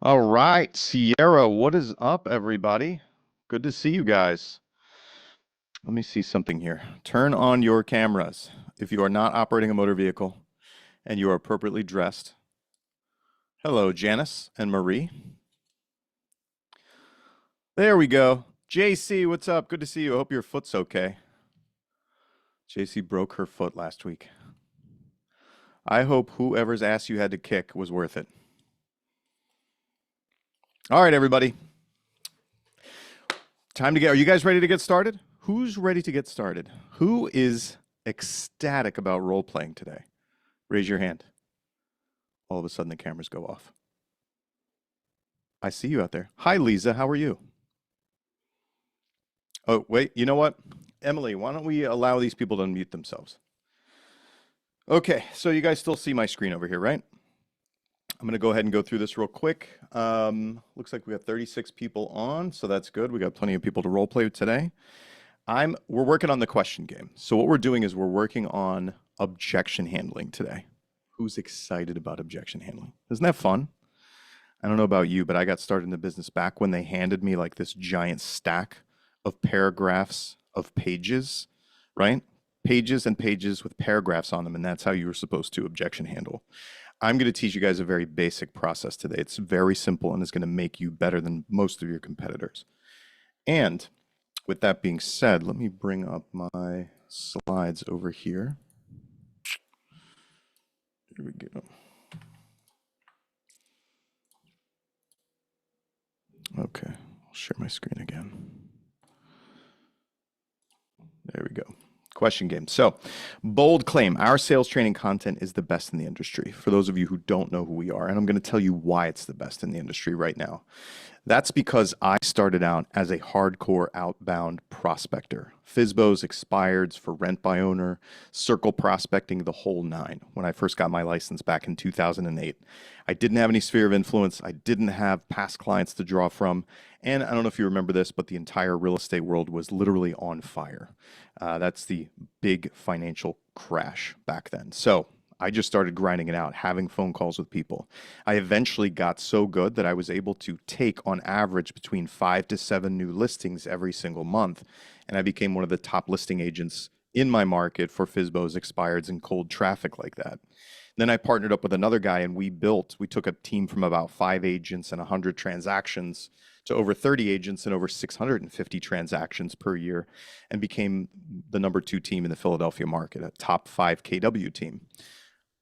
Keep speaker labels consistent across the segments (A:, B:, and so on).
A: All right, Sierra, what is up, everybody? Good to see you guys. Let me see something here. Turn on your cameras. If you are not operating a motor vehicle and you are appropriately dressed. Hello, Janice and Marie. There we go. JC, what's up? Good to see you. I hope your foot's okay. JC broke her foot last week. I hope whoever's ass you had to kick was worth it. All right, everybody. Time to get, are you guys ready to get started? Who's ready to get started? Who is ecstatic about role playing today? Raise your hand. All of a sudden the cameras go off. I see you out there. Hi, Lisa. How are you? Oh, wait. You know what? Emily, why don't we allow these people to unmute themselves? Okay, so you guys still see my screen over here, right? I'm going to go ahead and go through this real quick. Looks like we got 36 people on, so that's good. We got plenty of people to role play today. We're working on the question game. So what we're doing is we're working on objection handling today. Who's excited about objection handling? Isn't that fun? I don't know about you, but I got started in the business back when they handed me like this giant stack of paragraphs of pages, right? Pages and pages with paragraphs on them, and that's how you were supposed to objection handle. I'm going to teach you guys a very basic process today. It's very simple and it's going to make you better than most of your competitors. And with that being said, let me bring up my slides over here. Here we go. Okay, I'll share my screen again. There we go. Question game. So, bold claim. Our sales training content is the best in the industry. For those of you who don't know who we are, and I'm going to tell you why it's the best in the industry right now. That's because I started out as a hardcore outbound prospector. FSBOs, expireds, for rent by owner, circle prospecting, the whole nine. When I first got my license back in 2008, I didn't have any sphere of influence. I didn't have past clients to draw from. And I don't know if you remember this, but the entire real estate world was literally on fire. That's the big financial crash back then. So I just started grinding it out, having phone calls with people. I eventually got so good that I was able to take on average between 5 to 7 new listings every single month. And I became one of the top listing agents in my market for FSBOs, expireds, and cold traffic like that. Then I partnered up with another guy and we took a team from about 5 agents and 100 transactions to over 30 agents and over 650 transactions per year and became the number 2 team in the Philadelphia market, a top 5 KW team.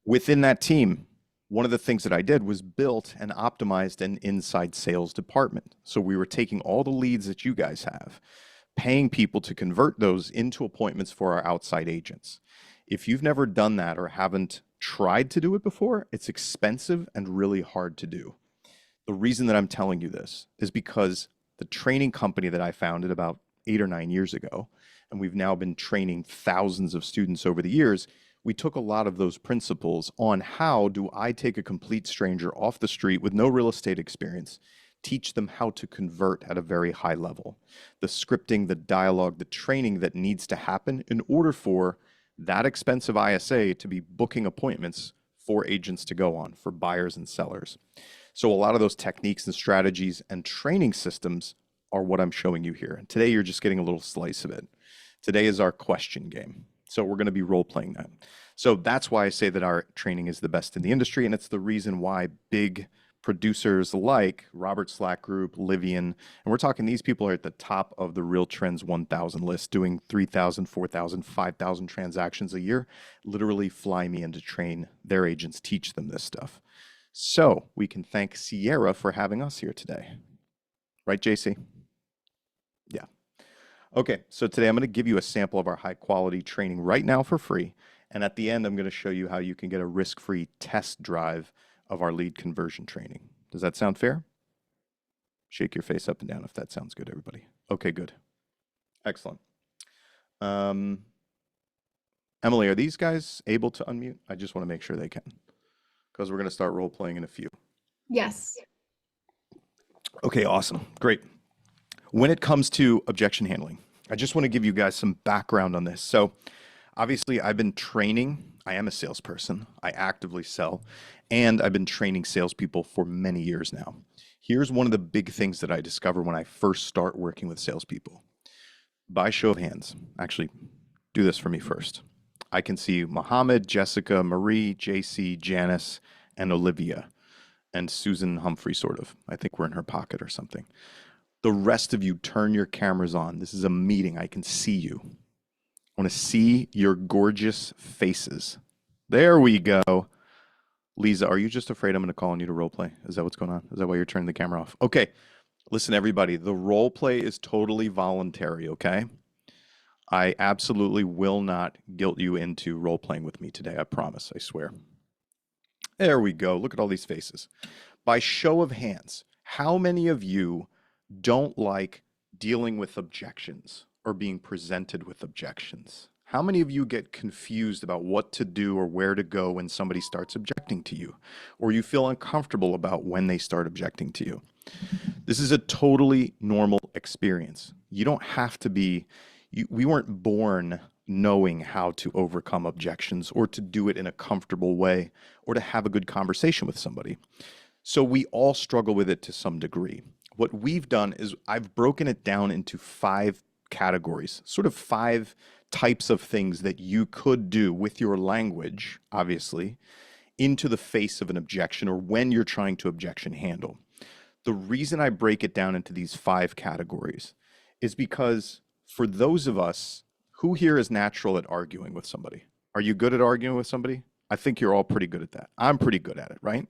A: Within that team, one of the things that I did was built and optimized an inside sales department. So we were taking all the leads that you guys have, paying people to convert those into appointments for our outside agents. If you've never done that or haven't tried to do it before, it's expensive and really hard to do. The reason that I'm telling you this is because the training company that I founded about 8 or 9 years ago, and we've now been training thousands of students over the years, we took a lot of those principles on how do I take a complete stranger off the street with no real estate experience, teach them how to convert at a very high level. The scripting, the dialogue, the training that needs to happen in order for that expensive ISA to be booking appointments for agents to go on, for buyers and sellers. So a lot of those techniques and strategies and training systems are what I'm showing you here. And today you're just getting a little slice of it. Today is our question game. So we're going to be role playing that. So that's why I say that our training is the best in the industry. And it's the reason why big producers like Robert Slack Group, Livian, and we're talking these people are at the top of the Real Trends 1000 list, doing 3,000, 4,000, 5,000 transactions a year, literally fly me in to train their agents, teach them this stuff. So we can thank Sierra for having us here today. Right, JC? Yeah. Okay, so today I'm going to give you a sample of our high quality training right now for free. And at the end, I'm going to show you how you can get a risk-free test drive of our lead conversion training. Does that sound fair? Shake your face up and down if that sounds good, everybody. Okay, good. Excellent. Emily, are these guys able to unmute? I just want to make sure they can, because we're going to start role playing in a few.
B: Yes.
A: Okay, awesome. Great. When it comes to objection handling, I just want to give you guys some background on this. So Obviously, I've been training. I am a salesperson. I actively sell, and I've been training salespeople for many years now. Here's one of the big things that I discover when I first start working with salespeople. By show of hands, actually, do this for me first. I can see Mohammed, Jessica, Marie, JC, Janice, and Olivia, and Susan Humphrey, sort of. I think we're in her pocket or something. The rest of you, turn your cameras on. This is a meeting. I can see you. I want to see your gorgeous faces. There we go. Lisa, are you just afraid I'm going to call on you to role play? Is that what's going on? Is that why you're turning the camera off? Okay. Listen, everybody, the role play is totally voluntary, okay? I absolutely will not guilt you into role playing with me today. I promise. I swear. There we go. Look at all these faces. By show of hands, how many of you don't like dealing with objections or being presented with objections? How many of you get confused about what to do or where to go when somebody starts objecting to you, or you feel uncomfortable about when they start objecting to you? This is a totally normal experience. You don't have to be, we weren't born knowing how to overcome objections or to do it in a comfortable way or to have a good conversation with somebody. So we all struggle with it to some degree. What we've done is I've broken it down into 5 categories, sort of 5 types of things that you could do with your language, obviously, into the face of an objection or when you're trying to objection handle. The reason I break it down into these 5 categories is because for those of us, who here is natural at arguing with somebody? Are you good at arguing with somebody? I think you're all pretty good at that. I'm pretty good at it, right?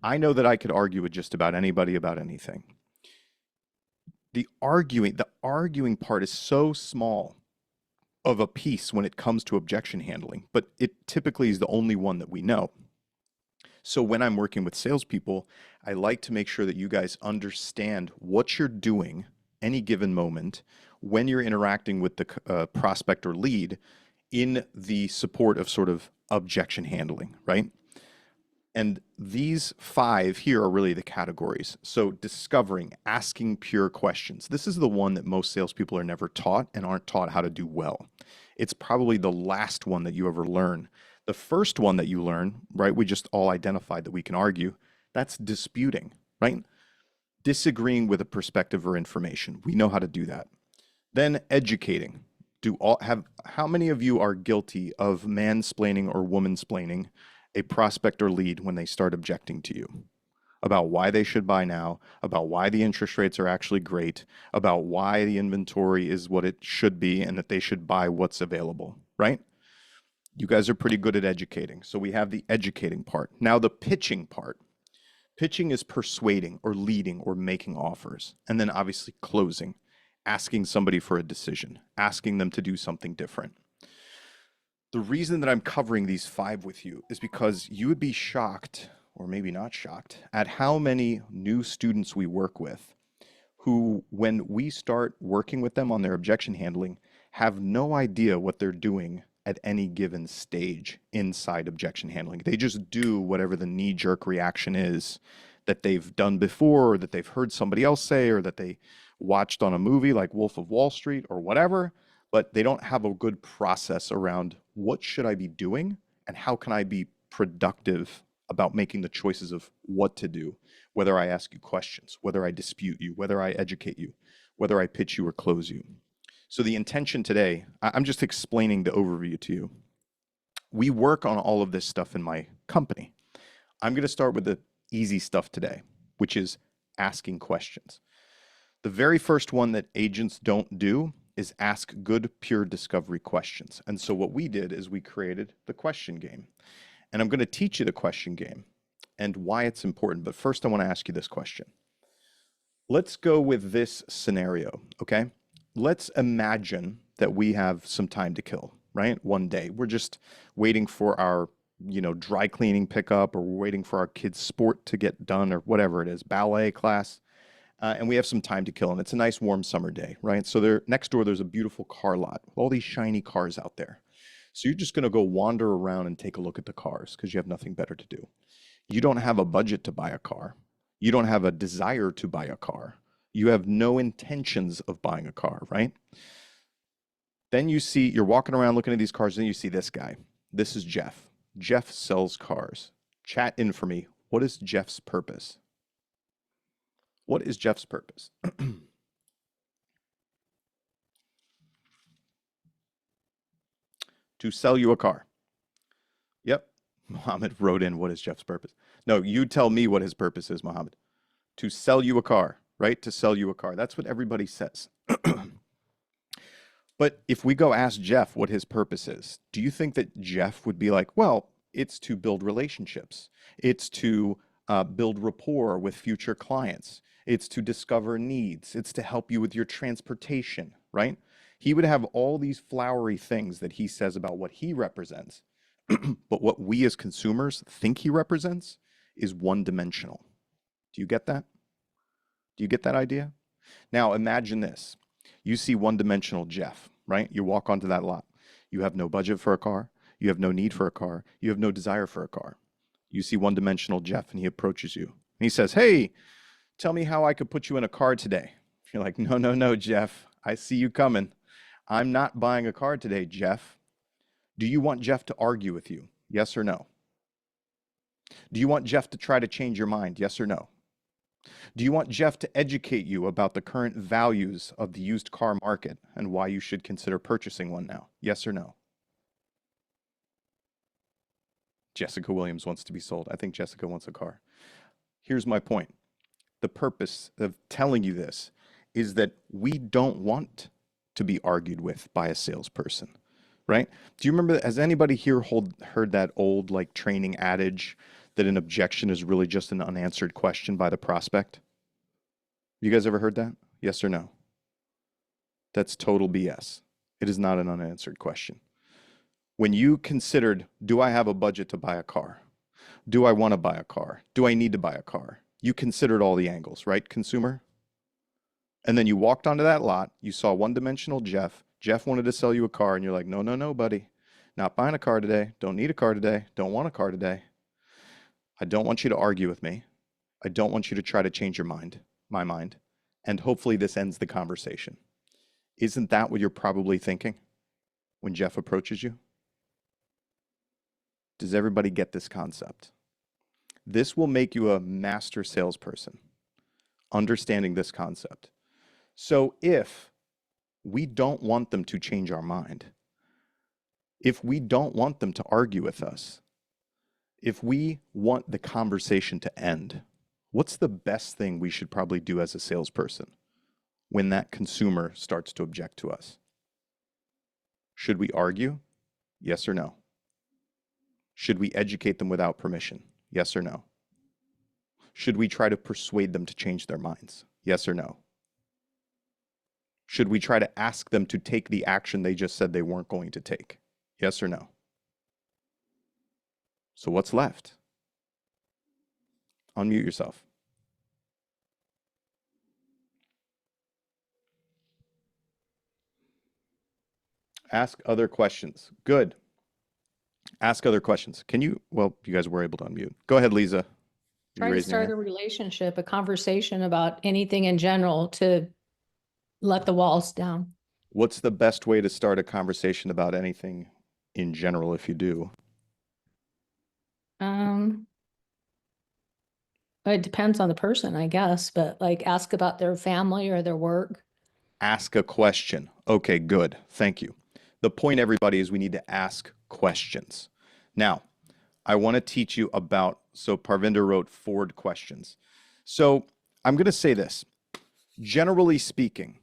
A: I know that I could argue with just about anybody about anything. The arguing part is so small of a piece when it comes to objection handling, but it typically is the only one that we know. So when I'm working with salespeople, I like to make sure that you guys understand what you're doing any given moment when you're interacting with the prospect or lead in the support of sort of objection handling, right? And these 5 here are really the categories. So discovering, asking pure questions. This is the one that most salespeople are never taught and aren't taught how to do well. It's probably the last one that you ever learn. The first one that you learn, right, we just all identified that we can argue, that's disputing, right? Disagreeing with a perspective or information. We know how to do that. Then educating. How many of you are guilty of mansplaining or womansplaining a prospect or lead when they start objecting to you about why they should buy now, about why the interest rates are actually great, about why the inventory is what it should be and that they should buy what's available, right? You guys are pretty good at educating. So we have the educating part. Now the pitching part. Pitching is persuading or leading or making offers. And then obviously closing, asking somebody for a decision, asking them to do something different. The reason that I'm covering these 5 with you is because you would be shocked, or maybe not shocked, at how many new students we work with who, when we start working with them on their objection handling, have no idea what they're doing at any given stage inside objection handling. They just do whatever the knee-jerk reaction is that they've done before, or that they've heard somebody else say, or that they watched on a movie like Wolf of Wall Street or whatever, but they don't have a good process around what should I be doing and how can I be productive about making the choices of what to do, whether I ask you questions, whether I dispute you, whether I educate you, whether I pitch you or close you. So the intention today, I'm just explaining the overview to you. We work on all of this stuff in my company. I'm going to start with the easy stuff today, which is asking questions. The very first one that agents don't do is ask good, pure discovery questions. And so what we did is we created the question game. And I'm going to teach you the question game and why it's important. But first, I want to ask you this question. Let's go with this scenario, okay? Let's imagine that we have some time to kill, right? One day. We're just waiting for our, dry cleaning pickup, or we're waiting for our kids' sport to get done, or whatever it is, ballet class. And we have some time to kill, and it's a nice warm summer day, right? So next door, there's a beautiful car lot with all these shiny cars out there. So you're just going to go wander around and take a look at the cars because you have nothing better to do. You don't have a budget to buy a car. You don't have a desire to buy a car. You have no intentions of buying a car, right? Then you're walking around looking at these cars, and you see this guy. This is Jeff. Jeff sells cars. Chat in for me. What is Jeff's purpose? What is Jeff's purpose? To sell you a car. Yep. Mohammed wrote in, what is Jeff's purpose? No, you tell me what his purpose is, Mohammed. To sell you a car, right? To sell you a car. That's what everybody says. But if we go ask Jeff what his purpose is, do you think that Jeff would be like, well, it's to build relationships. It's to build rapport with future clients. It's to discover needs. It's to help you with your transportation, right? He would have all these flowery things that he says about what he represents. But what we as consumers think he represents is one-dimensional. Do you get that? Do you get that idea? Now imagine this. You see one-dimensional Jeff, right? You walk onto that lot. You have no budget for a car. You have no need for a car. You have no desire for a car. You see one-dimensional Jeff, and he approaches you. And he says, hey, tell me how I could put you in a car today. You're like, no, no, no, Jeff. I see you coming. I'm not buying a car today, Jeff. Do you want Jeff to argue with you? Yes or no? Do you want Jeff to try to change your mind? Yes or no? Do you want Jeff to educate you about the current values of the used car market and why you should consider purchasing one now? Yes or no? Jessica Williams wants to be sold. I think Jessica wants a car. Here's my point. The purpose of telling you this is that we don't want to be argued with by a salesperson, right? Do you remember, has anybody here heard that old like training adage that an objection is really just an unanswered question by the prospect? You guys ever heard that? Yes or no? That's total BS. It is not an unanswered question. When you considered, do I have a budget to buy a car? Do I want to buy a car? Do I need to buy a car? You considered all the angles, right, consumer? And then you walked onto that lot, you saw one-dimensional Jeff. Jeff wanted to sell you a car, and you're like, no, no, no, buddy. Not buying a car today. Don't need a car today. Don't want a car today. I don't want you to argue with me. I don't want you to try to change your mind, my mind. And hopefully this ends the conversation. Isn't that what you're probably thinking when Jeff approaches you? Does everybody get this concept? This will make you a master salesperson, understanding this concept. So if we don't want them to change our mind, if we don't want them to argue with us, if we want the conversation to end, what's the best thing we should probably do as a salesperson when that consumer starts to object to us? Should we argue? Yes or no? Should we educate them without permission? Yes or no? Should we try to persuade them to change their minds? Yes or no? Should we try to ask them to take the action they just said they weren't going to take? Yes or no? So what's left? Unmute yourself. Ask other questions. Good. Ask other questions. Can you, well, you guys were able to unmute. Go ahead, Lisa.
B: Trying to start a relationship, a conversation about anything in general to let the walls down.
A: What's the best way to start a conversation about anything in general if you do?
B: It depends on the person, I guess, but like ask about their family or their work.
A: Ask a question. Okay, good. Thank you. The point, everybody, is we need to ask questions. Now, I want to teach you about, so Parvinder wrote Ford questions. So I'm going to say this. Generally speaking,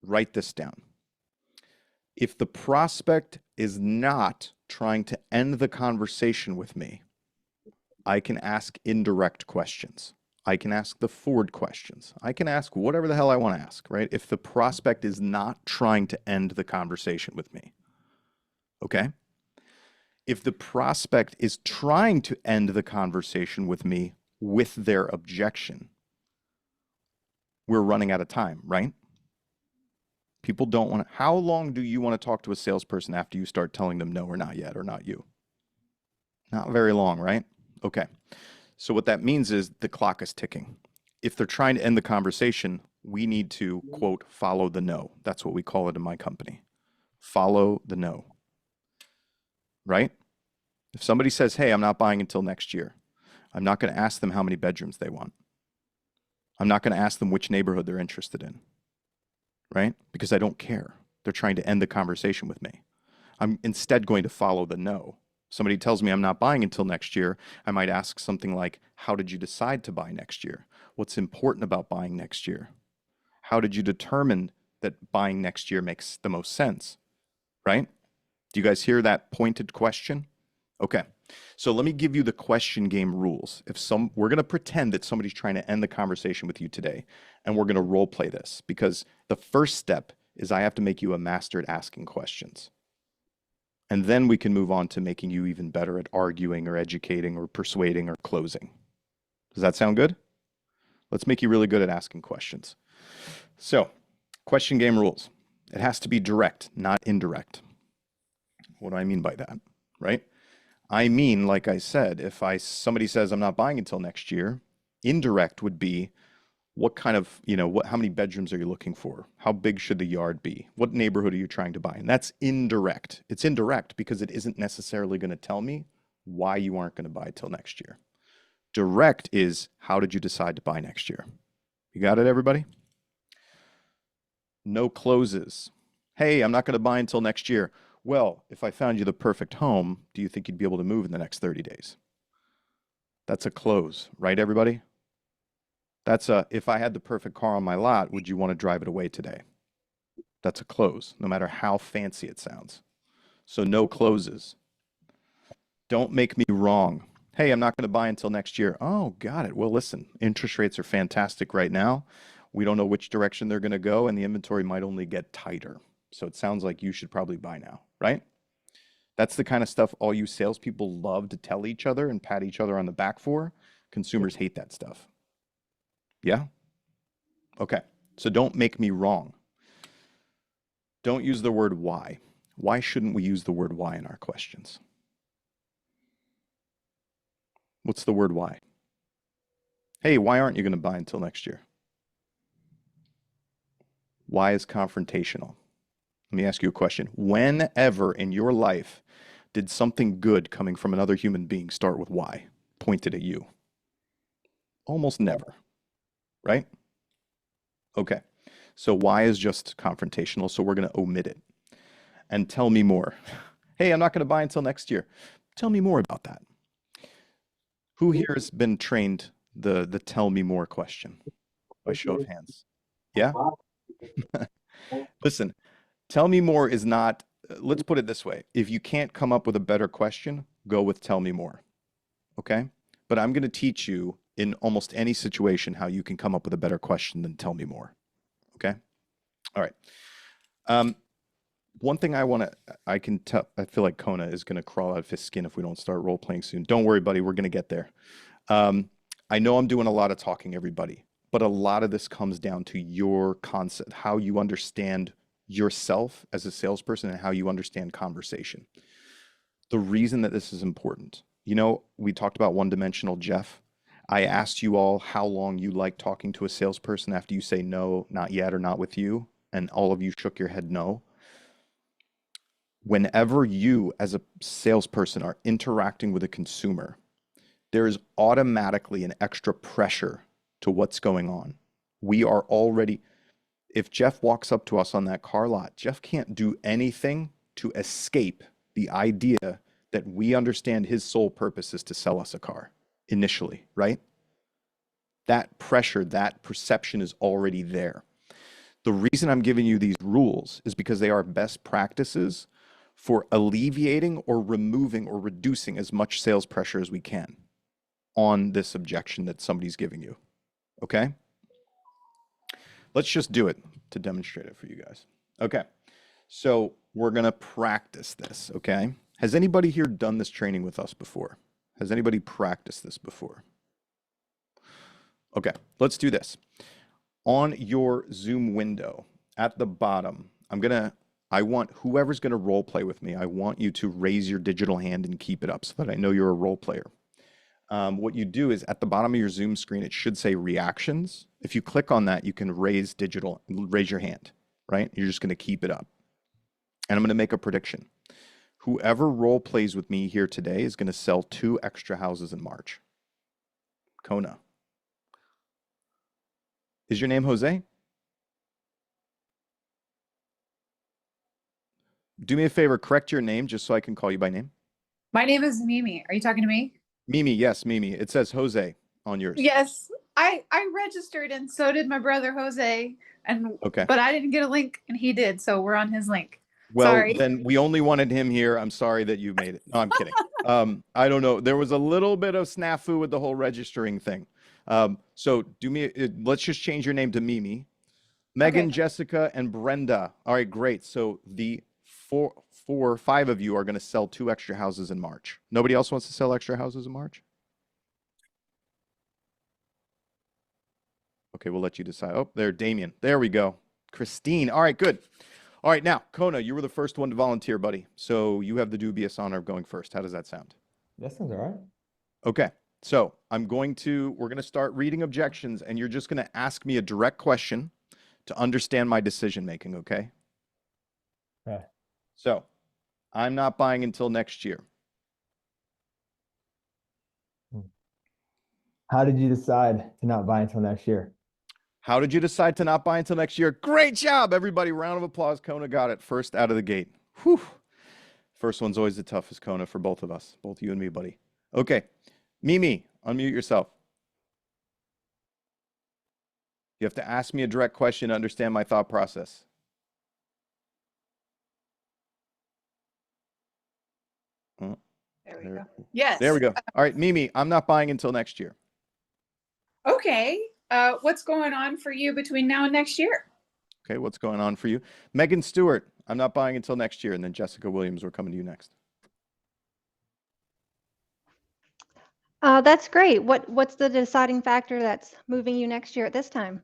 A: write this down. If the prospect is not trying to end the conversation with me, I can ask indirect questions. I can ask the Ford questions. I can ask whatever the hell I want to ask, right? If the prospect is not trying to end the conversation with me, okay? If the prospect is trying to end the conversation with me with their objection, we're running out of time, right? People don't want to, how long do you want to talk to a salesperson after you start telling them no or not yet or not you? Not very long, right? Okay. So what that means is the clock is ticking. If they're trying to end the conversation, we need to, quote, follow the no. That's what we call it in my company. Follow the no, right? If somebody says, hey, I'm not buying until next year, I'm not going to ask them how many bedrooms they want. I'm not going to ask them which neighborhood they're interested in, right? Because I don't care. They're trying to end the conversation with me. I'm instead going to follow the no. Somebody tells me I'm not buying until next year, I might ask something like, how did you decide to buy next year? What's important about buying next year? How did you determine that buying next year makes the most sense, right? Do you guys hear that pointed question? Okay, so let me give you the question game rules. We're going to pretend that somebody's trying to end the conversation with you today, and we're going to role play this, because the first step is I have to make you a master at asking questions. And then we can move on to making you even better at arguing or educating or persuading or closing. Does that sound good? Let's make you really good at asking questions. So, question game rules. It has to be direct, not indirect. What do I mean by that, right? I mean, like I said, if somebody says I'm not buying until next year, indirect would be, what kind of, how many bedrooms are you looking for? How big should the yard be? What neighborhood are you trying to buy? And that's indirect. It's indirect because it isn't necessarily going to tell me why you aren't going to buy till next year. Direct is, how did you decide to buy next year? You got it, everybody? No closes. Hey, I'm not going to buy until next year. Well, if I found you the perfect home, do you think you'd be able to move in the next 30 days? That's a close, right, everybody? That's if I had the perfect car on my lot, would you want to drive it away today? That's a close, no matter how fancy it sounds. So no closes. Don't make me wrong. Hey, I'm not going to buy until next year. Oh, got it. Well, listen, interest rates are fantastic right now. We don't know which direction they're going to go, and the inventory might only get tighter. So it sounds like you should probably buy now, right? That's the kind of stuff all you salespeople love to tell each other and pat each other on the back for. Consumers hate that stuff. Yeah? Okay. So don't make me wrong. Don't use the word why. Why shouldn't we use the word why in our questions? What's the word why? Hey, why aren't you going to buy until next year? Why is confrontational? Let me ask you a question. Whenever in your life did something good coming from another human being start with why, pointed at you? Almost never, right? Okay, so why is just confrontational, so we're going to omit it. And tell me more. Hey, I'm not going to buy until next year. Tell me more about that. Who here has been trained the tell me more question? By show of hands. Yeah? Listen, tell me more is not, let's put it this way. If you can't come up with a better question, go with tell me more. Okay? But I'm going to teach you in almost any situation how you can come up with a better question than tell me more. Okay? All right. One thing I can tell, I feel like Kona is going to crawl out of his skin if we don't start role playing soon. Don't worry, buddy. We're going to get there. I know I'm doing a lot of talking, everybody, but a lot of this comes down to your concept, how you understand yourself as a salesperson and how you understand conversation. The reason that this is important, we talked about one-dimensional Jeff. I asked you all how long you like talking to a salesperson after you say no, not yet, or not with you, and all of you shook your head no. Whenever you as a salesperson are interacting with a consumer, there is automatically an extra pressure to what's going on. We are already, if Jeff walks up to us on that car lot, Jeff can't do anything to escape the idea that we understand his sole purpose is to sell us a car initially, right? That pressure, that perception is already there. The reason I'm giving you these rules is because they are best practices for alleviating or removing or reducing as much sales pressure as we can on this objection that somebody's giving you. Okay? Let's just do it to demonstrate it for you guys. Okay. So we're going to practice this. Okay. Has anybody here done this training with us before? Has anybody practiced this before? Okay. Let's do this. On your Zoom window at the bottom, I want whoever's going to role play with me, I want you to raise your digital hand and keep it up so that I know you're a role player. What you do is at the bottom of your Zoom screen, it should say reactions. If you click on that, you can raise your hand, right? You're just going to keep it up. And I'm going to make a prediction. Whoever role plays with me here today is going to sell 2 extra houses in March. Kona. Is your name Jose? Do me a favor, correct your name just so I can call you by name.
C: My name is Mimi. Are you talking to me?
A: Mimi, yes, Mimi. It says Jose on yours.
C: Yes. I registered and so did my brother Jose.
A: Okay.
C: But I didn't get a link and he did, so we're on his link.
A: Well,
C: Sorry.
A: then we only wanted him here. I'm sorry that you made it. No, I'm kidding. I don't know. There was a little bit of snafu with the whole registering thing. So let's just change your name to Mimi. Megan,
C: Okay.
A: Jessica, and Brenda. All right, great. So the 5 of you are going to sell 2 extra houses in March. Nobody else wants to sell extra houses in March? Okay, we'll let you decide. Oh, there, Damien. There we go. Christine. All right, good. All right, now, Kona, you were the first one to volunteer, buddy. So you have the dubious honor of going first. How does that sound?
D: That sounds all right.
A: Okay, so we're going to start reading objections, and you're just going to ask me a direct question to understand my decision making, okay?
D: Okay.
A: So, I'm not buying until next year.
D: How did you decide to not buy until next year?
A: How did you decide to not buy until next year? Great job, everybody. Round of applause. Kona got it first out of the gate. Whew. First one's always the toughest, Kona, for both of us. Both you and me, buddy. Okay. Mimi, unmute yourself. You have to ask me a direct question to understand my thought process. Oh,
C: There we go. Yes.
A: There we go. All right, Mimi, I'm not buying until next year.
C: Okay. What's going on for you between now and next year?
A: Okay, what's going on for you? Megan Stewart, I'm not buying until next year. And then Jessica Williams, we're coming to you next.
E: That's great. What's the deciding factor that's moving you next year at this time?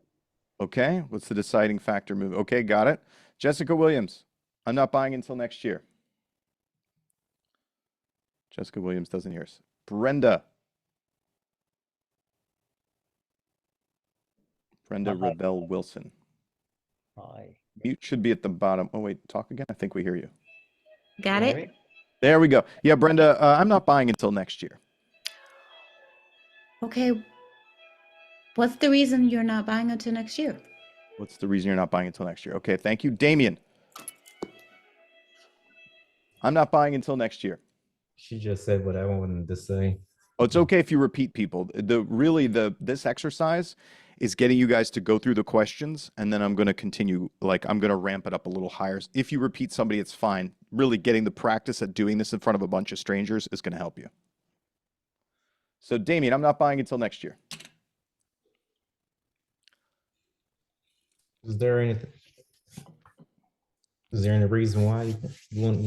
A: Okay, what's the deciding factor move? Okay, got it. Jessica Williams, I'm not buying until next year. Jessica Williams doesn't hear us. Brenda. Brenda Rebel Wilson.
D: Hi.
A: Mute should be at the bottom. Oh, wait, talk again. I think we hear you.
F: Got it?
A: There we go. Yeah, Brenda, I'm not buying until next year.
F: Okay. What's the reason you're not buying until next year?
A: What's the reason you're not buying until next year? Okay, thank you. Damien. I'm not buying until next year.
G: She just said what I wanted to say.
A: Oh, it's okay if you repeat people. This exercise is getting you guys to go through the questions, and then I'm going to continue, I'm going to ramp it up a little higher. If you repeat somebody, it's fine. Really getting the practice at doing this in front of a bunch of strangers is going to help you. So Damien, I'm not buying until next year.
G: Is there any reason why you want?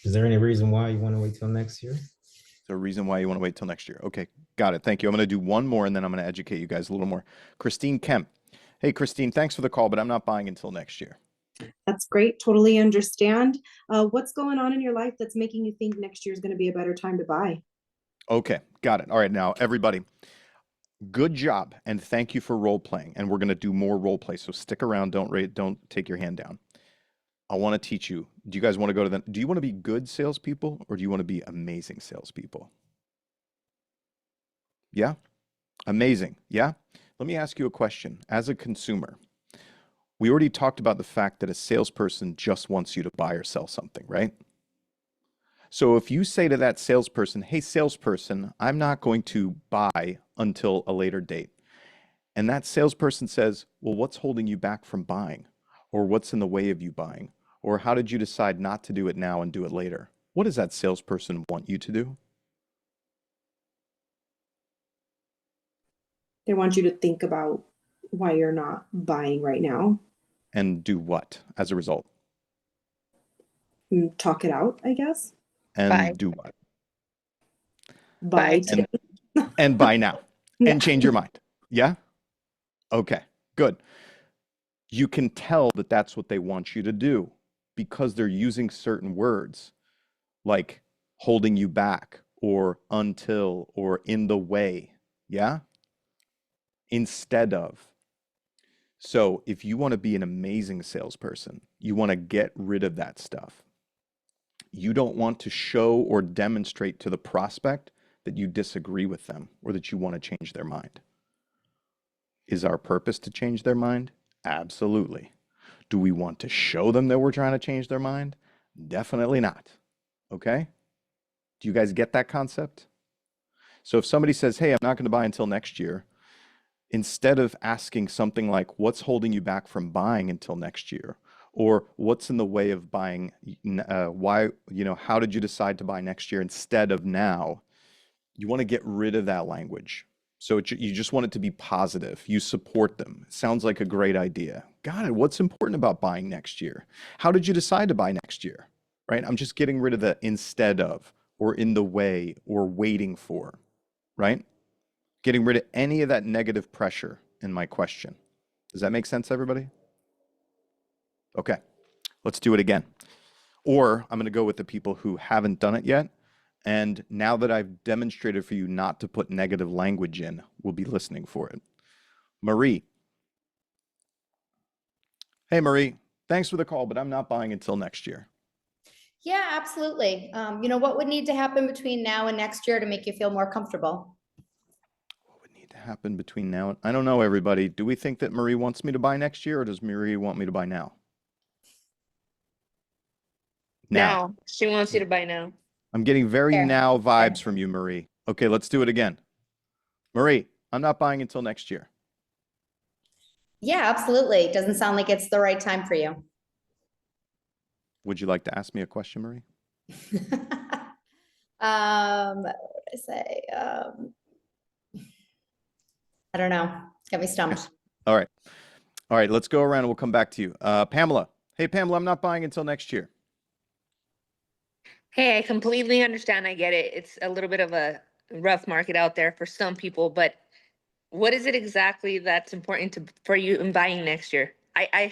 G: Is there any reason why you want to wait till next year?
A: So a reason why you want to wait till next year. Okay, got it. Thank you. I'm going to do one more, and then I'm going to educate you guys a little more. Christine Kemp. Hey, Christine, thanks for the call, but I'm not buying until next year.
H: That's great. Totally understand. What's going on in your life that's making you think next year is going to be a better time to buy?
A: Okay, got it. All right, now everybody, good job, and thank you for role playing. And we're going to do more role play, so stick around. Don't take your hand down. I want to teach you. Do you guys want to go to the? Do you want to be good salespeople, or do you want to be amazing salespeople? Yeah, amazing. Yeah. Let me ask you a question. As a consumer, we already talked about the fact that a salesperson just wants you to buy or sell something, right? So if you say to that salesperson, hey, salesperson, I'm not going to buy until a later date. And that salesperson says, well, what's holding you back from buying? Or what's in the way of you buying? Or how did you decide not to do it now and do it later? What does that salesperson want you to do?
H: They want you to think about why you're not buying right now.
A: And do what as a result?
H: Talk it out, I guess.
A: And
C: Buy.
A: do what?
H: Buy today.
A: And buy now.
H: Yeah.
A: And change your mind. Yeah? Okay, good. You can tell that that's what they want you to do because they're using certain words like holding you back or until or in the way. Yeah? Instead of. So if you want to be an amazing salesperson, you want to get rid of that stuff. You don't want to show or demonstrate to the prospect that you disagree with them or that you want to change their mind. Is our purpose to change their mind? Absolutely. Do we want to show them that we're trying to change their mind? Definitely not. Okay? Do you guys get that concept? So if somebody says, hey, I'm not going to buy until next year, instead of asking something like, what's holding you back from buying until next year? Or what's in the way of buying? Why, how did you decide to buy next year instead of now? You want to get rid of that language. So you just want it to be positive. You support them. Sounds like a great idea. Got it. What's important about buying next year? How did you decide to buy next year? Right? I'm just getting rid of the instead of, or in the way, or waiting for, right? Getting rid of any of that negative pressure in my question. Does that make sense, everybody? Okay, let's do it again. Or I'm going to go with the people who haven't done it yet. And now that I've demonstrated for you not to put negative language in, we'll be listening for it. Marie. Hey, Marie, thanks for the call, but I'm not buying until next year.
I: Yeah, absolutely. What would need to happen between now and next year to make you feel more comfortable?
A: What would need to happen between now and... I don't know, everybody. Do we think that Marie wants me to buy next year, or does Marie want me to buy now?
J: Now. She wants you to buy now.
A: I'm getting very
I: Fair.
A: now vibes from you, Marie. Okay, let's do it again. Marie, I'm not buying until next year.
I: Yeah, absolutely. Doesn't sound like it's the right time for you.
A: Would you like to ask me a question, Marie?
I: What would I say? I don't know. Got me stumped.
A: All right, let's go around and we'll come back to you. Pamela. Hey, Pamela, I'm not buying until next year.
J: Hey, I completely understand. I get it. It's a little bit of a rough market out there for some people, but what is it exactly that's important for you in buying next year? I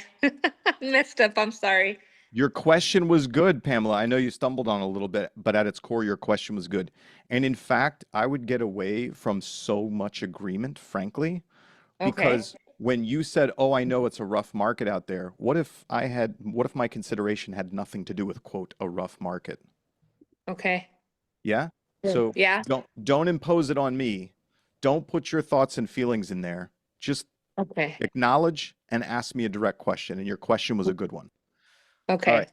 J: messed up. I'm sorry.
A: Your question was good, Pamela. I know you stumbled on it a little bit, but at its core, your question was good. And in fact, I would get away from so much agreement, frankly, because when you said, oh, I know it's a rough market out there, what if my consideration had nothing to do with, quote, a rough market?
J: Okay.
A: Yeah? So
J: yeah.
A: don't impose it on me. Don't put your thoughts and feelings in there. Just acknowledge and ask me a direct question. And your question was a good one.
J: Okay.
A: All right.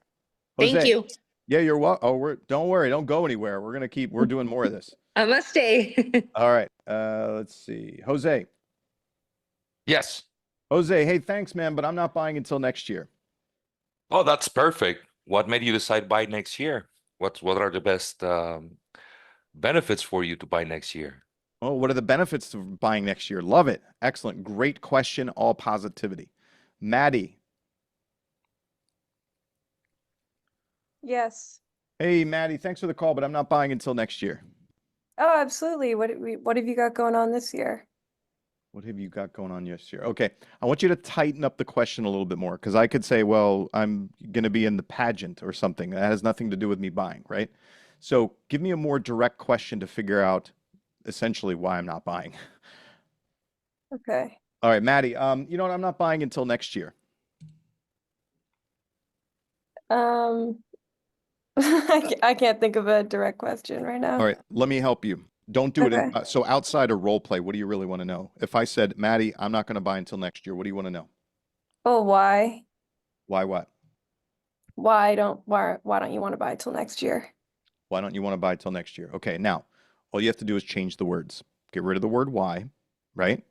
J: Thank
A: Jose.
J: you.
A: Yeah, you're welcome. Oh, don't worry. Don't go anywhere. We're doing more of this.
J: I must stay.
A: All right. Let's see. Jose.
K: Yes.
A: Jose, hey, thanks, man, but I'm not buying until next year.
K: Oh, that's perfect. What made you decide buy next year? What are the best benefits for you to buy next year?
A: Oh, what are the benefits to buying next year? Love it. Excellent. Great question. All positivity. Maddie.
L: Yes.
A: Hey, Maddie, thanks for the call, but I'm not buying until next year.
L: Oh, absolutely. What have you got going on this year?
A: What have you got going on this year? Okay, I want you to tighten up the question a little bit more, because I could say, well, I'm going to be in the pageant or something. That has nothing to do with me buying, right? So give me a more direct question to figure out essentially why I'm not buying.
L: Okay.
A: All right, Maddie, you know what? I'm not buying until next year.
L: I can't think of a direct question right now.
A: All right, let me help you. Don't do it.
L: Okay.
A: So outside of role play, what do you really want to know? If I said, Maddie, I'm not going to buy until next year, what do you want to know?
L: Oh, why?
A: Why what?
L: Why don't you want to buy till next year?
A: Why don't you want to buy till next year? Okay, now, all you have to do is change the words. Get rid of the word why, right?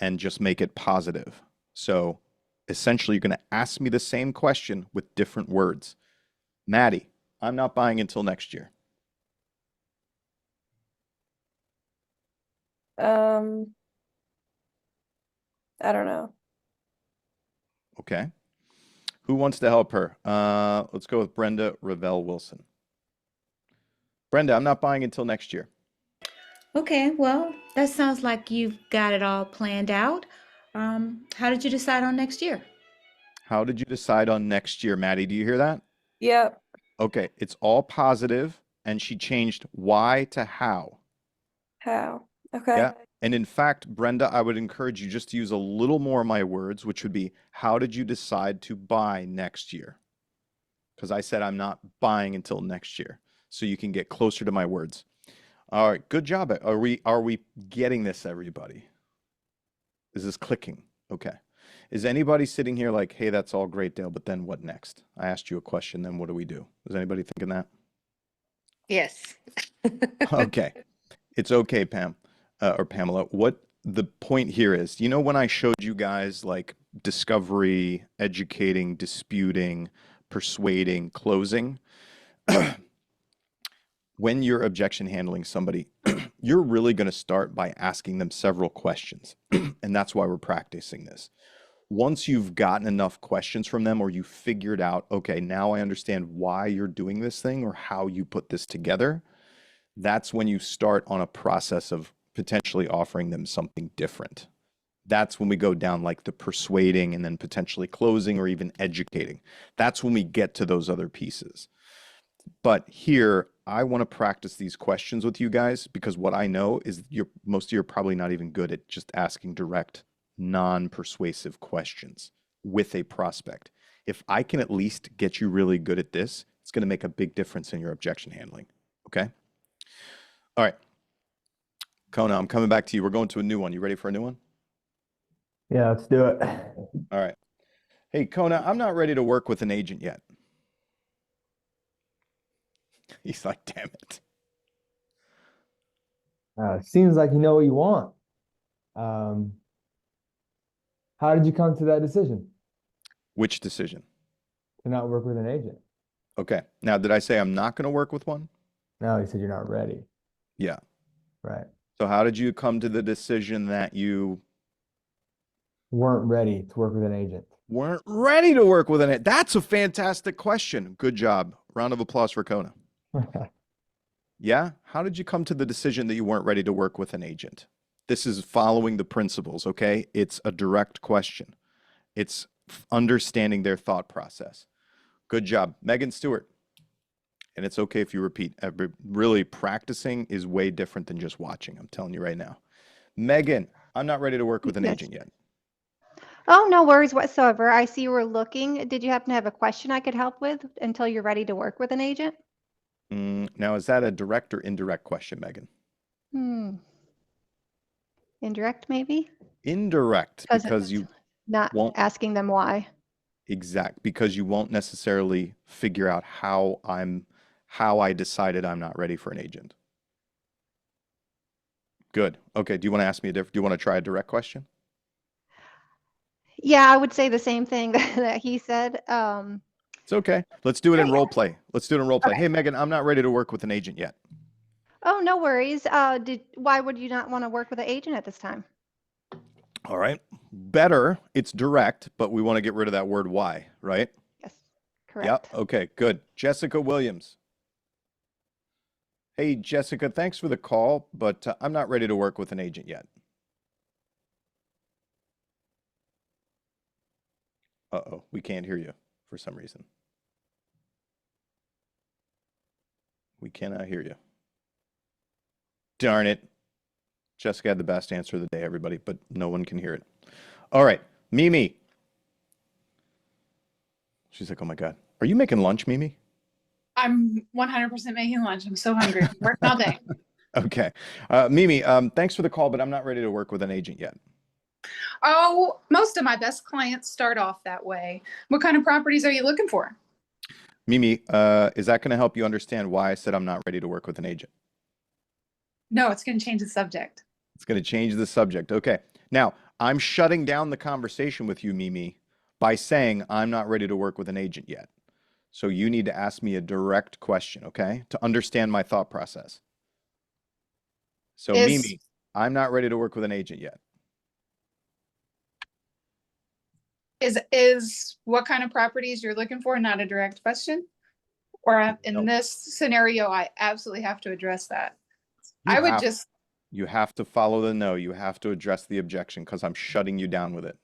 A: And just make it positive. So essentially, you're going to ask me the same question with different words. Maddie, I'm not buying until next year.
L: I don't know.
A: Okay. Who wants to help her? Let's go with Brenda Ravel Wilson. Brenda, I'm not buying until next year.
F: Okay, well, that sounds like you've got it all planned out. How did you decide on next year?
A: How did you decide on next year, Maddie? Do you hear that?
L: Yep.
A: Okay, it's all positive, and she changed why to how.
L: How? Okay.
A: Yeah. And in fact, Brenda, I would encourage you just to use a little more of my words, which would be, how did you decide to buy next year? because I said I'm not buying until next year. So you can get closer to my words. All right, good job. Are we getting this, everybody? Is this clicking? Okay. Is anybody sitting here like, hey, that's all great, Dale, but then what next? I asked you a question, then what do we do? Is anybody thinking that?
J: Yes.
A: Okay. It's okay, Pam, or Pamela. What the point here is, you know, when I showed you guys like discovery, educating, disputing, persuading, closing, when you're objection handling somebody, you're really going to start by asking them several questions. And that's why we're practicing this. Once you've gotten enough questions from them, or you figured out, okay, now I understand why you're doing this thing or how you put this together, that's when you start on a process of potentially offering them something different. That's when we go down like the persuading and then potentially closing or even educating. That's when we get to those other pieces. But here, I want to practice these questions with you guys because what I know is most of you are probably not even good at just asking direct, non-persuasive questions with a prospect. If I can at least get you really good at this, it's going to make a big difference in your objection handling. Okay? All right. Kona, I'm coming back to you. We're going to a new one. You ready for a new one?
D: Yeah, let's do it.
A: All right. Hey, Kona, I'm not ready to work with an agent yet. He's like, damn it.
D: Seems like you know what you want. How did you come to that decision
A: Which decision?
D: to not work with an agent?
A: Okay. Now, did I say I'm not going to work with one?
D: No, you said you're not ready.
A: Yeah.
D: Right.
A: So how did you come to the decision that you
D: Weren't ready to work with an agent.
A: weren't ready to work with an agent? That's a fantastic question. Good job. Round of applause for Kona. Yeah? How did you come to the decision that you weren't ready to work with an agent? This is following the principles, okay? It's a direct question. It's understanding their thought process. Good job. Megan Stewart. And it's okay if you repeat. Really, practicing is way different than just watching. I'm telling you right now. Megan, I'm not ready to work with an
E: Yes.
A: agent yet.
E: Oh, no worries whatsoever. I see you were looking. Did you happen to have a question I could help with until you're ready to work with an agent?
A: Now, is that a direct or indirect question, Megan?
E: Indirect, maybe?
A: Indirect, because you
E: Not
A: won't
E: asking them why.
A: because you won't necessarily figure out how I decided I'm not ready for an agent. Good. Okay. Do you want to ask me do you want to try a direct question?
E: Yeah, I would say the same thing that he said.
A: It's okay. Let's do it in
E: Great.
A: role play. Let's do it in role play.
E: Okay.
A: Hey, Megan, I'm not ready to work with an agent yet.
E: Oh, no worries. Why would you not want to work with an agent at this time?
A: All right. Better. It's direct, but we want to get rid of that word why, right?
E: Yes, correct.
A: Yep. Okay, good. Jessica Williams. Hey, Jessica, thanks for the call, but I'm not ready to work with an agent yet. Uh-oh, we can't hear you for some reason. We cannot hear you. Darn it. Jessica had the best answer of the day, everybody, but no one can hear it. All right, Mimi. She's like, oh my God. Are you making lunch, Mimi?
C: I'm 100% making lunch. I'm so hungry. Working all day.
A: Okay. Mimi, thanks for the call, but I'm not ready to work with an agent yet.
C: Oh, most of my best clients start off that way. What kind of properties are you looking for?
A: Mimi, is that going to help you understand why I said I'm not ready to work with an agent?
C: No, it's going to change the subject.
A: It's going to change the subject. Okay. Now, I'm shutting down the conversation with you, Mimi, by saying I'm not ready to work with an agent yet. So you need to ask me a direct question, okay, to understand my thought process. So Mimi, I'm not ready to work with an agent yet.
C: Is what kind of properties you're looking for not a direct question? Or in this scenario, I absolutely have to address that.
A: You have to follow the no. You have to address the objection because I'm shutting you down with it.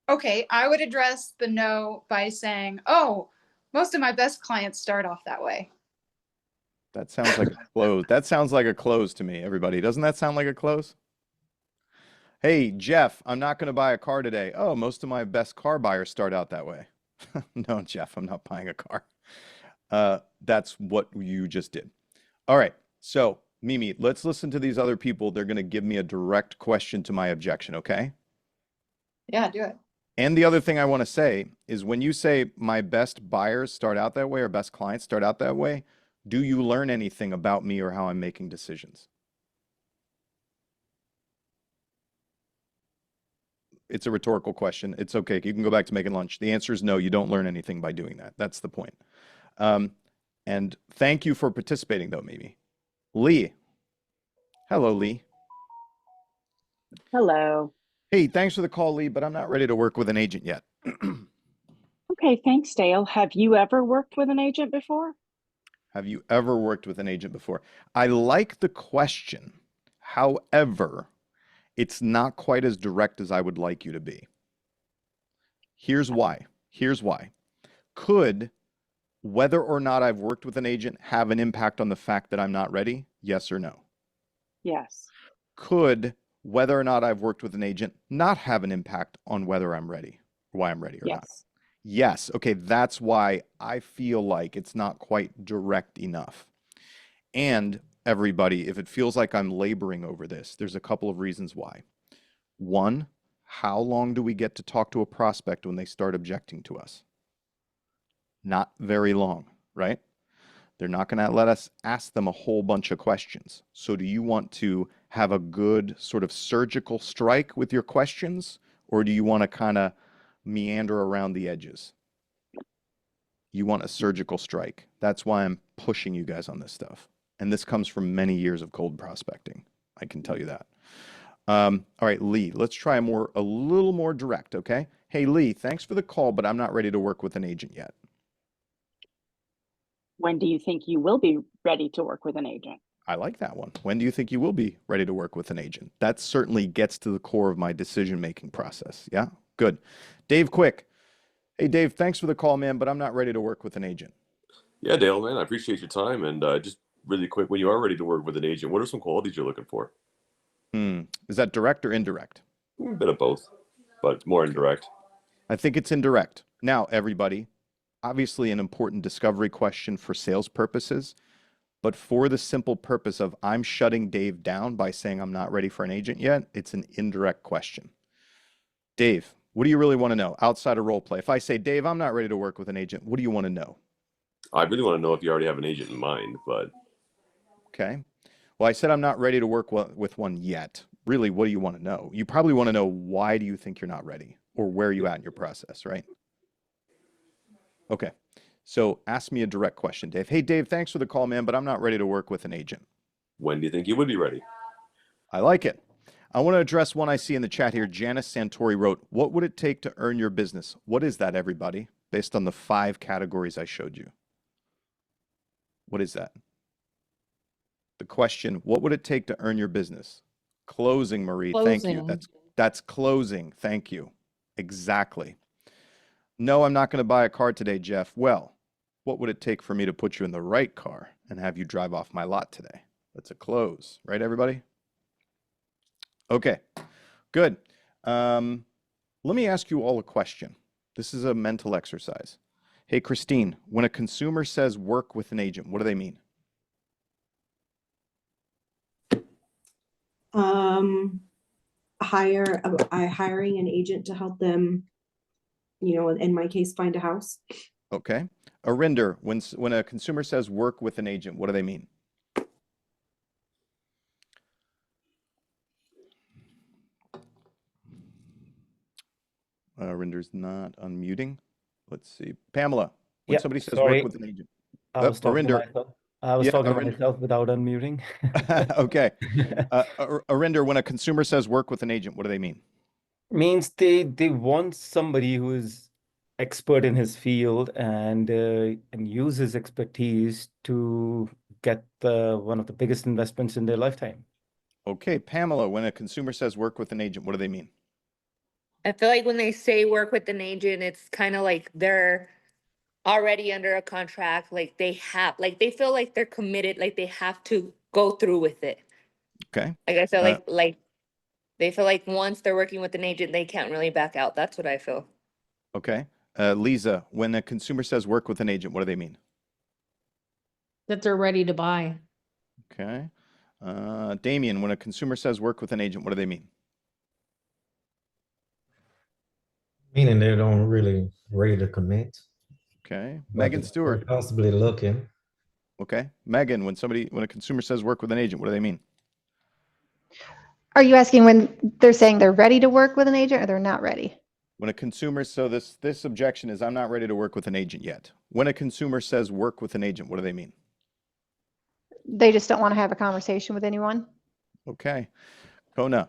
C: Okay, I would address the no by saying, oh, most of my best clients start off that way.
A: That sounds like a close. That sounds like a close to me, everybody. Doesn't that sound like a close? Hey, Jeff, I'm not going to buy a car today. Oh, most of my best car buyers start out that way. No, Jeff, I'm not buying a car. That's what you just did. All right. So, Mimi, let's listen to these other people. They're going to give me a direct question to my objection, okay?
C: Yeah, do it.
A: And the other thing I want to say is when you say my best buyers start out that way or best clients start out that way, do you learn anything about me or how I'm making decisions? It's a rhetorical question. It's okay. You can go back to making lunch. The answer is no, you don't learn anything by doing that. That's the point. And thank you for participating though, Mimi. Lee. Hello, Lee.
M: Hello.
A: Hey, thanks for the call, Lee, but I'm not ready to work with an agent yet.
M: Okay, thanks, Dale. Have you ever worked with an agent before?
A: Have you ever worked with an agent before? I like the question. However, it's not quite as direct as I would like you to be. Here's why. Here's why. Could whether or not I've worked with an agent have an impact on the fact that I'm not ready? Yes or no?
M: Yes.
A: Could whether or not I've worked with an agent not have an impact on whether I'm ready, why I'm ready or not?
M: Yes.
A: Yes. Okay, that's why I feel like it's not quite direct enough. And everybody, if it feels like I'm laboring over this, there's a couple of reasons why. One, how long do we get to talk to a prospect when they start objecting to us? Not very long, right? They're not going to let us ask them a whole bunch of questions. So do you want to have a good sort of surgical strike with your questions, or do you want to kind of meander around the edges? You want a surgical strike. That's why I'm pushing you guys on this stuff. And this comes from many years of cold prospecting. I can tell you that. All right, Lee, let's try a little more direct, okay? Hey, Lee, thanks for the call, but I'm not ready to work with an agent yet.
M: When do you think you will be ready to work with an agent?
A: I like that one. When do you think you will be ready to work with an agent? That certainly gets to the core of my decision-making process. Yeah, good. Dave Quick. Hey, Dave, thanks for the call, man, but I'm not ready to work with an agent.
N: Yeah, Dale, man, I appreciate your time. And just really quick, when you are ready to work with an agent, what are some qualities you're looking for?
A: Is that direct or indirect?
N: A bit of both, but more indirect.
A: I think it's indirect. Now, everybody, obviously an important discovery question for sales purposes, but for the simple purpose of I'm shutting Dave down by saying I'm not ready for an agent yet, it's an indirect question. Dave, what do you really want to know outside of role play? If I say, Dave, I'm not ready to work with an agent, what do you want to know?
N: I really want to know if you already have an agent in mind, but.
A: Okay. Well, I said I'm not ready to work with one yet. Really, what do you want to know? You probably want to know why do you think you're not ready or where are you at in your process, right? Okay. So ask me a direct question, Dave. Hey, Dave, thanks for the call, man, but I'm not ready to work with an agent.
N: When do you think you would be ready?
A: I like it. I want to address one I see in the chat here. Janice Santori wrote, what would it take to earn your business? What is that, everybody? Based on the 5 categories I showed you. What is that? The question, what would it take to earn your business? Closing, Marie. Thank you. That's closing. Thank you. Exactly. No, I'm not going to buy a car today, Jeff. Well, what would it take for me to put you in the right car and have you drive off my lot today? That's a close, right, everybody? Okay, good. Let me ask you all a question. This is a mental exercise. Hey, Christine, when a consumer says work with an agent, what do they mean?
H: Hiring an agent to help them, in my case, find a house.
A: Okay. Arinder, when a consumer says work with an agent, what do they mean? Arinder's not unmuting. Let's see. Pamela, when somebody says work with an agent.
O: I was talking to
A: Arinder.
O: myself. I was talking to myself without unmuting.
A: Okay. Arinder, when a consumer says work with an agent, what do they mean?
O: Means they want somebody who is expert in his field and use his expertise to get one of the biggest investments in their lifetime.
A: Okay, Pamela, when a consumer says work with an agent, what do they mean?
J: I feel like when they say work with an agent, it's kind of like they're already under a contract, like they feel like they're committed, like they have to go through with it.
A: Okay.
J: Like I feel like they feel like once they're working with an agent, they can't really back out. That's what I feel.
A: Okay. Lisa, when a consumer says work with an agent, what do they mean?
B: That they're ready to buy.
A: Okay. Damien, when a consumer says work with an agent, what do they mean?
G: Meaning they don't really ready to commit.
A: Okay.
G: but
A: Megan
G: they're
A: Stewart.
G: possibly looking.
A: Okay. Megan, when a consumer says work with an agent, what do they mean?
E: Are you asking when they're saying they're ready to work with an agent or they're not ready?
A: When a consumer, so this objection is I'm not ready to work with an agent yet. When a consumer says work with an agent, what do they mean?
E: They just don't want to have a conversation with anyone.
A: Okay. Kona,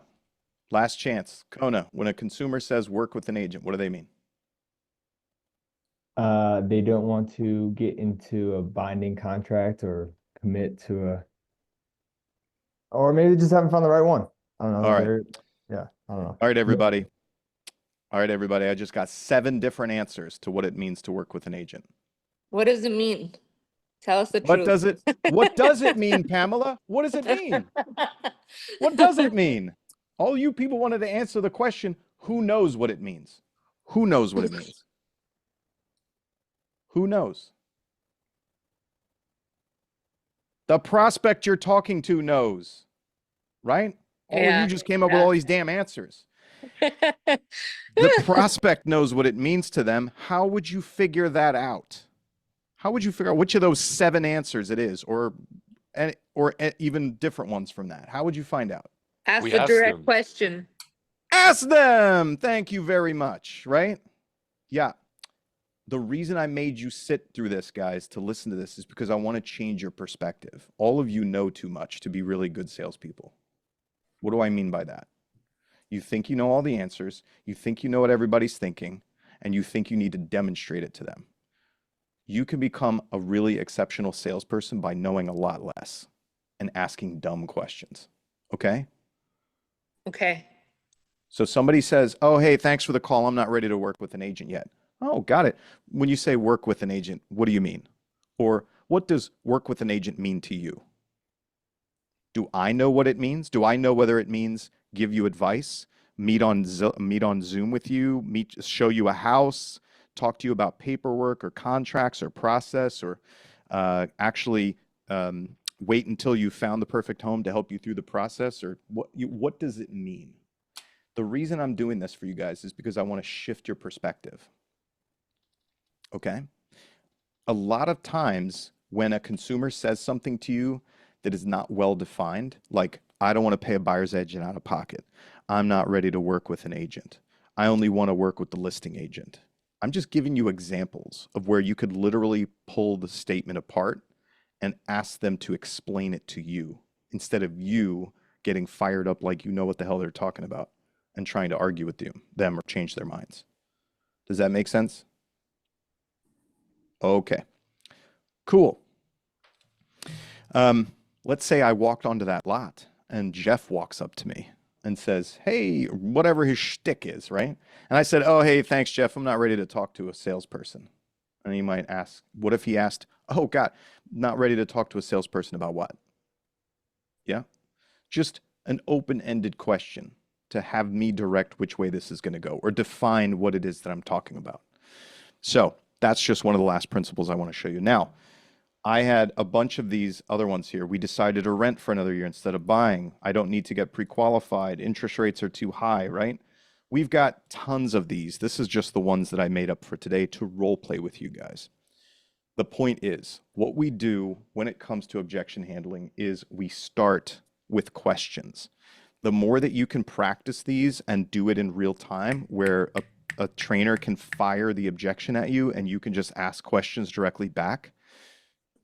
A: last chance. Kona, when a consumer says work with an agent, what do they mean?
D: They don't want to get into a binding contract or commit to or maybe they just haven't found the right one. I don't know.
A: All right.
D: Yeah, I don't know.
A: All right, everybody. All right, everybody. I just got 7 different answers to what it means to work with an agent.
J: What does it mean? Tell us the
A: What
J: truth.
A: what does it mean, Pamela? What does it mean? What does it mean? All you people wanted to answer the question, who knows what it means? Who knows what it means? Who knows? The prospect you're talking to knows, right? All of
J: Yeah,
A: you just came up with all these damn answers. The prospect knows what it means to them. How would you figure that out? How would you figure out which of those 7 answers it is, or even different ones from that? How would you find out?
J: Ask
K: We
J: the
K: asked
J: direct
K: them.
J: question.
A: Ask them. Thank you very much. Right? Yeah. The reason I made you sit through this, guys, to listen to this is because I want to change your perspective. All of you know too much to be really good salespeople. What do I mean by that? You think you know all the answers, you think you know what everybody's thinking, and you think you need to demonstrate it to them. You can become a really exceptional salesperson by knowing a lot less and asking dumb questions. Okay?
J: Okay.
A: So somebody says, oh, hey, thanks for the call. I'm not ready to work with an agent yet. Oh, got it. When you say work with an agent, what do you mean? Or what does work with an agent mean to you? Do I know what it means? Do I know whether it means give you advice, meet on Zoom with you, show you a house, talk to you about paperwork or contracts or process, or actually wait until you found the perfect home to help you through the process? Or what does it mean? The reason I'm doing this for you guys is because I want to shift your perspective. Okay? A lot of times when a consumer says something to you that is not well defined, like, I don't want to pay a buyer's agent out of pocket, I'm not ready to work with an agent, I only want to work with the listing agent. I'm just giving you examples of where you could literally pull the statement apart and ask them to explain it to you instead of you getting fired up like you know what the hell they're talking about and trying to argue with them or change their minds. Does that make sense? Okay, cool. Let's say I walked onto that lot and Jeff walks up to me and says, hey, whatever his shtick is, right? And I said, oh, hey, thanks, Jeff. I'm not ready to talk to a salesperson. And he might ask, what if he asked, oh, God, not ready to talk to a salesperson about what? Yeah, just an open-ended question to have me direct which way this is going to go or define what it is that I'm talking about. So that's just one of the last principles I want to show you. Now, I had a bunch of these other ones here. We decided to rent for another year instead of buying. I don't need to get pre-qualified. Interest rates are too high, right? We've got tons of these. This is just the ones that I made up for today to role play with you guys. The point is, what we do when it comes to objection handling is we start with questions. The more that you can practice these and do it in real time, where a trainer can fire the objection at you and you can just ask questions directly back,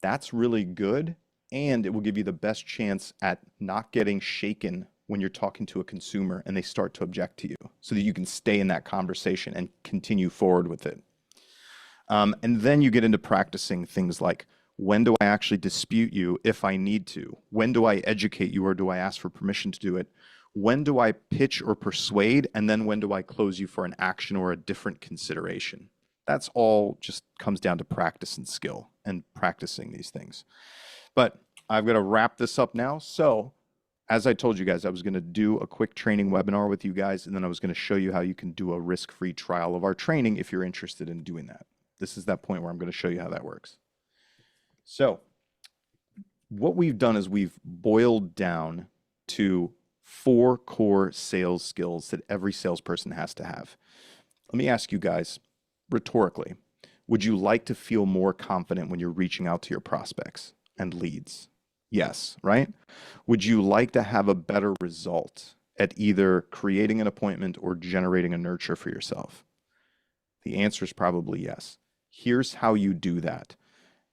A: that's really good, and it will give you the best chance at not getting shaken when you're talking to a consumer and they start to object to you, so that you can stay in that conversation and continue forward with it. And then you get into practicing things like, when do I actually dispute you if I need to? When do I educate you, or do I ask for permission to do it? When do I pitch or persuade? And then when do I close you for an action or a different consideration? That's all just comes down to practice and skill and practicing these things. But I've got to wrap this up now. So as I told you guys, I was going to do a quick training webinar with you guys, and then I was going to show you how you can do a risk-free trial of our training if you're interested in doing that. This is that point where I'm going to show you how that works. So what we've done is we've boiled down to 4 core sales skills that every salesperson has to have. Let me ask you guys, rhetorically, would you like to feel more confident when you're reaching out to your prospects and leads? Yes, right? Would you like to have a better result at either creating an appointment or generating a nurture for yourself? The answer is probably yes. Here's how you do that.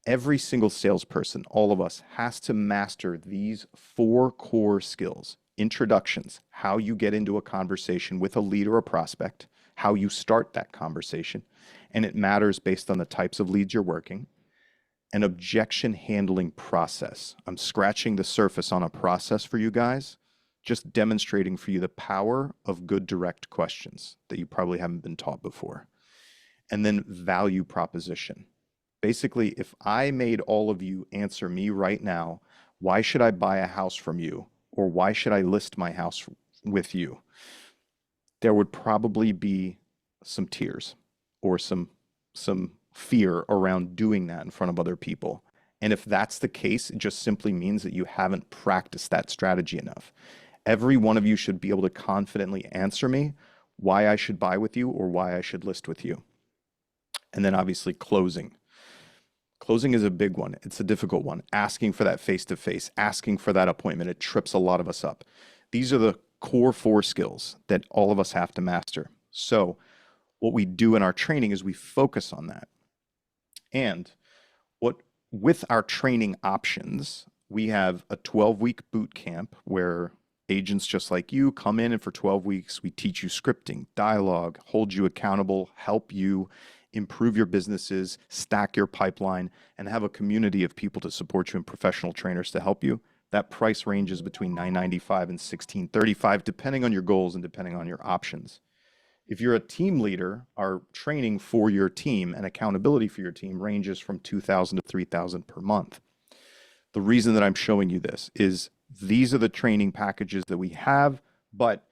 A: Every single salesperson, all of us, has to master these 4 core skills. Introductions, how you get into a conversation with a lead or a prospect, how you start that conversation, and it matters based on the types of leads you're working. An objection handling process. I'm scratching the surface on a process for you guys, just demonstrating for you the power of good direct questions that you probably haven't been taught before. And then value proposition. Basically, if I made all of you answer me right now, why should I buy a house from you? Or why should I list my house with you? There would probably be some tears or some fear around doing that in front of other people. And if that's the case, it just simply means that you haven't practiced that strategy enough. Every one of you should be able to confidently answer me why I should buy with you or why I should list with you. And then obviously closing. Closing is a big one. It's a difficult one. Asking for that face-to-face, asking for that appointment, it trips a lot of us up. These are the core 4 skills that all of us have to master. So what we do in our training is we focus on that. And with our training options, we have a 12-week boot camp where agents just like you come in, and for 12 weeks, we teach you scripting, dialogue, hold you accountable, help you improve your businesses, stack your pipeline, and have a community of people to support you and professional trainers to help you. That price ranges between $995 and $1,635, depending on your goals and depending on your options. If you're a team leader, our training for your team and accountability for your team ranges from $2,000 to $3,000 per month. The reason that I'm showing you this is these are the training packages that we have, but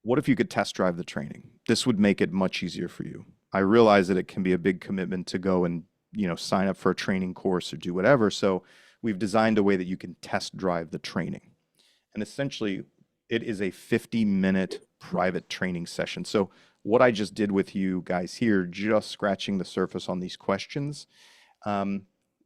A: what if you could test drive the training? This would make it much easier for you. I realize that it can be a big commitment to go and, sign up for a training course or do whatever. So we've designed a way that you can test drive the training. And essentially, it is a 50-minute private training session. So what I just did with you guys here, just scratching the surface on these questions,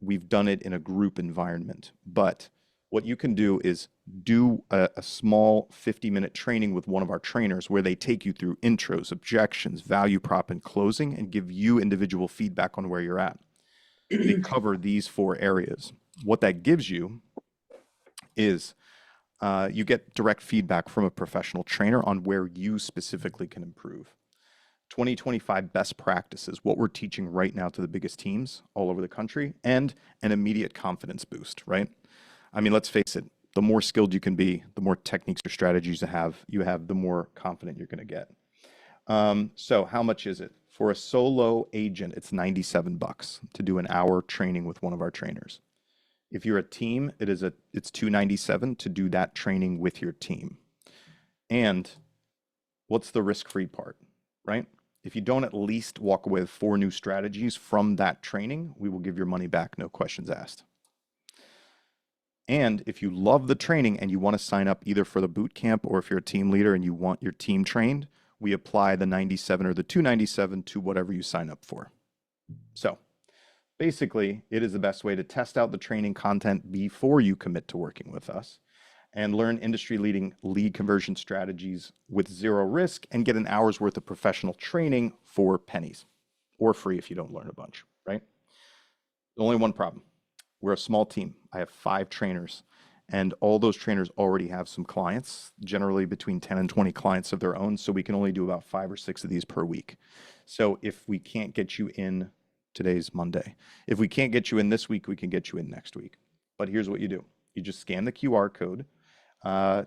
A: we've done it in a group environment. But what you can do is do a small 50-minute training with one of our trainers where they take you through intros, objections, value prop, and closing, and give you individual feedback on where you're at. They cover these 4 areas. What that gives you is you get direct feedback from a professional trainer on where you specifically can improve. 2025 best practices, what we're teaching right now to the biggest teams all over the country, and an immediate confidence boost, right? I mean, let's face it, the more skilled you can be, the more techniques or strategies you have, the more confident you're going to get. So how much is it? For a solo agent, it's $97 to do an hour training with one of our trainers. If you're a team, it's $297 to do that training with your team. And what's the risk-free part, right? If you don't at least walk away with 4 new strategies from that training, we will give your money back, no questions asked. And if you love the training and you want to sign up either for the boot camp or if you're a team leader and you want your team trained, we apply the 97 or the 297 to whatever you sign up for. So basically, it is the best way to test out the training content before you commit to working with us and learn industry-leading lead conversion strategies with 0 risk and get an hour's worth of professional training for pennies or free if you don't learn a bunch, right? Only one problem. We're a small team. I have 5 trainers, and all those trainers already have some clients, generally between 10 and 20 clients of their own, so we can only do about 5 or 6 of these per week. So if we can't get you in, today's Monday. If we can't get you in this week, we can get you in next week. But here's what you do. You just scan the QR code,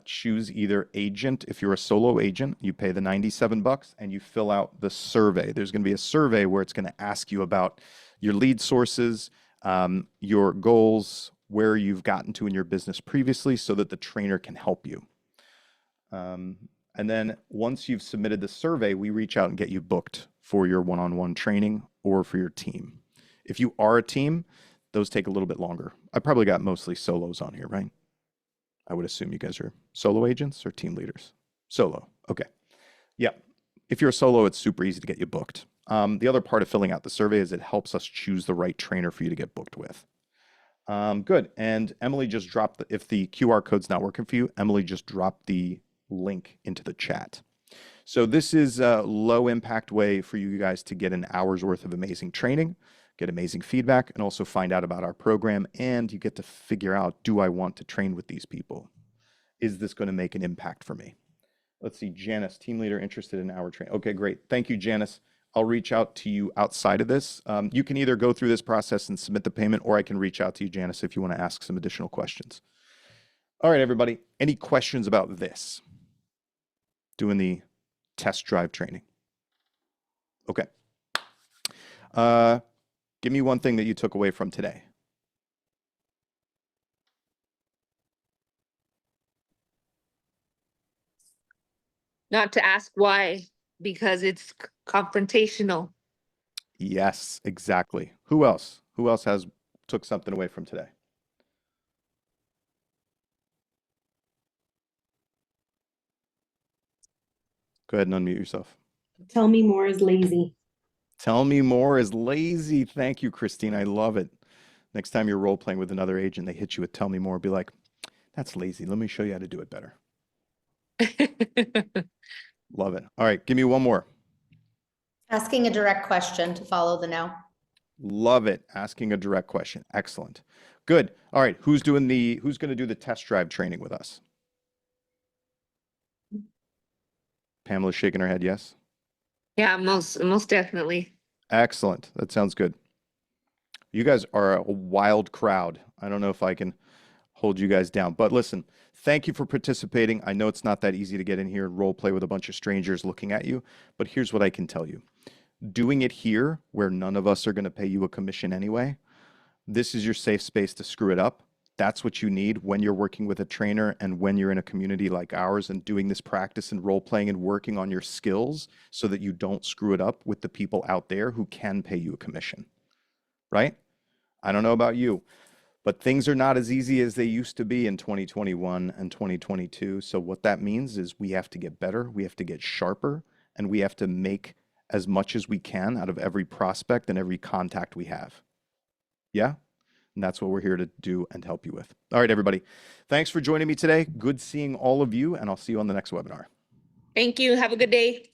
A: choose either agent. If you're a solo agent, you pay the $97 and you fill out the survey. There's going to be a survey where it's going to ask you about your lead sources, your goals, where you've gotten to in your business previously so that the trainer can help you. And then once you've submitted the survey, we reach out and get you booked for your one-on-one training or for your team. If you are a team, those take a little bit longer. I probably got mostly solos on here, right? I would assume you guys are solo agents or team leaders. Solo, okay. Yeah, if you're a solo, it's super easy to get you booked. The other part of filling out the survey is it helps us choose the right trainer for you to get booked with. Good, and Emily just dropped, if the QR code's not working for you, Emily just dropped the link into the chat. So this is a low impact way for you guys to get an hour's worth of amazing training, get amazing feedback, and also find out about our program. And you get to figure out, do I want to train with these people? Is this going to make an impact for me? Let's see, Janice, team leader interested in our training. Okay, great. Thank you, Janice. I'll reach out to you outside of this. You can either go through this process and submit the payment, or I can reach out to you, Janice, if you want to ask some additional questions. All right, everybody. Any questions about this? Doing the test drive training. Okay. Give me one thing that you took away from today.
J: Not to ask why, because it's confrontational.
A: Yes, exactly. Who else? Who else took something away from today? Go ahead and unmute yourself.
H: Tell me more is lazy.
A: Tell me more is lazy. Thank you, Christine. I love it. Next time you're role playing with another agent, they hit you with tell me more. Be like, that's lazy. Let me show you how to do it better. Love it. All right. Give me one more.
I: Asking a direct question to follow the no.
A: Love it. Asking a direct question. Excellent. Good. All right. Who's going to do the test drive training with us? Pamela's shaking her head. Yes.
J: Yeah, most definitely.
A: Excellent. That sounds good. You guys are a wild crowd. I don't know if I can hold you guys down, but listen, thank you for participating. I know it's not that easy to get in here and role play with a bunch of strangers looking at you, but here's what I can tell you. Doing it here, where none of us are going to pay you a commission anyway, this is your safe space to screw it up. That's what you need when you're working with a trainer and when you're in a community like ours and doing this practice and role playing and working on your skills so that you don't screw it up with the people out there who can pay you a commission, right? I don't know about you, but things are not as easy as they used to be in 2021 and 2022. So what that means is we have to get better, we have to get sharper, and we have to make as much as we can out of every prospect and every contact we have. Yeah? And that's what we're here to do and help you with. All right, everybody. Thanks for joining me today. Good seeing all of you, and I'll see you on the next webinar.
J: Thank you. Have a good day.